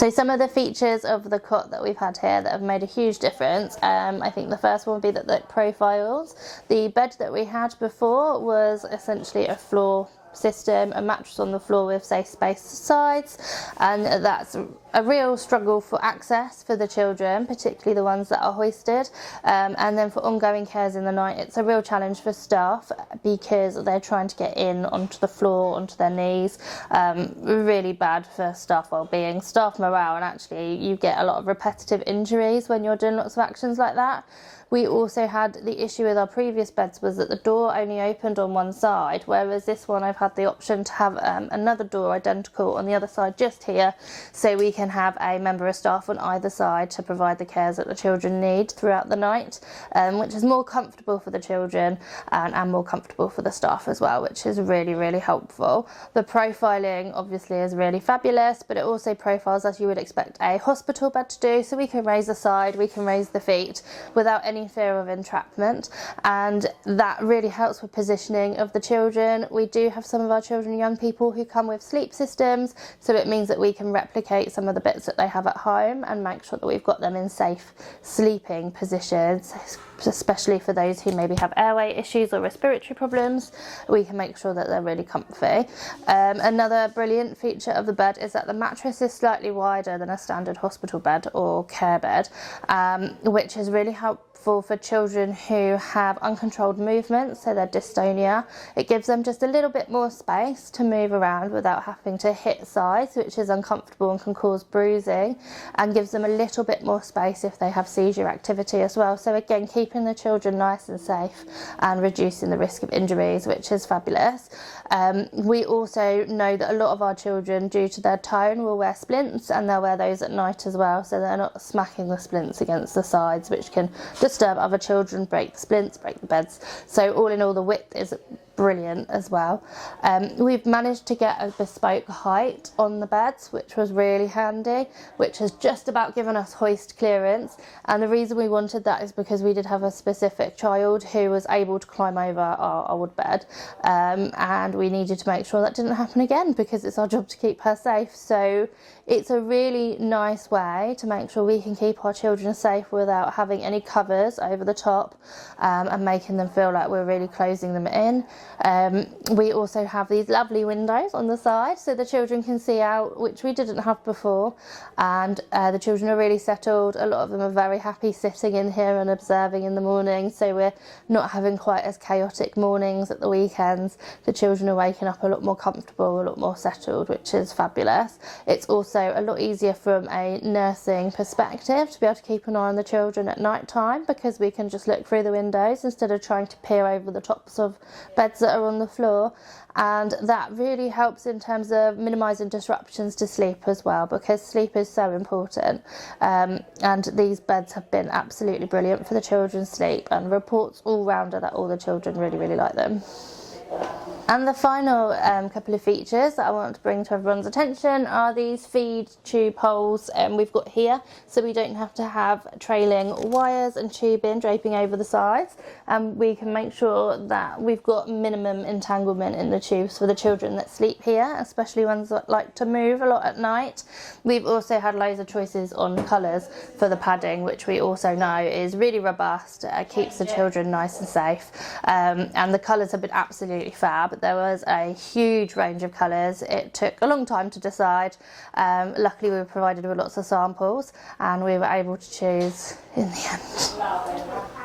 So some of the features of the cot that we've had here that have made a huge difference, I think the first one would be that the profiles. The bed that we had before was essentially a floor system, a mattress on the floor with safe space sides, and that's a real struggle for access for the children, particularly the ones that are hoisted, and then for ongoing cares in the night it's a real challenge for staff because they're trying to get in onto the floor, onto their knees. Really bad for staff well-being, staff morale, and actually you get a lot of repetitive injuries when you're doing lots of actions like that. We also had the issue with our previous beds was that the door only opened on one side, whereas this one I've had the option to have another door identical on the other side just here, so we can have a member of staff on either side to provide the cares that the children need throughout the night, which is more comfortable for the children and more comfortable for the staff as well, which is really, really helpful. The profiling obviously is really fabulous, but it also profiles as you would expect a hospital bed to do, so we can raise the side, we can raise the feet without any fear of entrapment, and that really helps with positioning of the children. We do have some of our children and young people who come with sleep systems, so it means that we can replicate some of the bits that they have at home and make sure that we've got them in safe sleeping positions, especially for those who maybe have airway issues or respiratory problems. We can make sure that they're really comfy. Another brilliant feature of the bed is that the mattress is slightly wider than a standard hospital bed or care bed, which is really helpful for children who have uncontrolled movement, so their dystonia. It gives them just a little bit more space to move around without having to hit sides, which is uncomfortable and can cause bruising, and gives them a little bit more space if they have seizure activity as well. So again, keeping the children nice and safe and reducing the risk of injuries, which is fabulous. We also know that a lot of our children, due to their tone, will wear splints, and they'll wear those at night as well, so they're not smacking the splints against the sides, which can disturb other children, break the splints, break the beds. So all in all, the width is brilliant as well. We've managed to get a bespoke height on the beds, which was really handy, which has just about given us hoist clearance, and the reason we wanted that is because we did have a specific child who was able to climb over our old bed, and we needed to make sure that didn't happen again because it's our job to keep her safe. So it's a really nice way to make sure we can keep our children safe without having any covers over the top, and making them feel like we're really closing them in. We also have these lovely windows on the side so the children can see out, which we didn't have before, and the children are really settled. A lot of them are very happy sitting in here and observing in the morning, so we're not having quite as chaotic mornings at the weekends. The children are waking up a lot more comfortable, a lot more settled, which is fabulous. It's also a lot easier from a nursing perspective to be able to keep an eye on the children at night time, because we can just look through the windows instead of trying to peer over the tops of beds that are on the floor, and that really helps in terms of minimising disruptions to sleep as well, because sleep is so important, and these beds have been absolutely brilliant for the children's sleep, and reports all round are that all the children really, really like them. And the final couple of features that I want to bring to everyone's attention are these feed tube holes we've got here, so we don't have to have trailing wires and tubing draping over the sides, and we can make sure that we've got minimum entanglement in the tubes for the children that sleep here, especially ones that like to move a lot at night. We've also had loads of choices on colours for the padding, which we also know is really robust, keeps the children nice and safe, and the colours have been absolutely fab. There was a huge range of colours. It took a long time to decide. Luckily we were provided with lots of samples and we were able to choose in the end.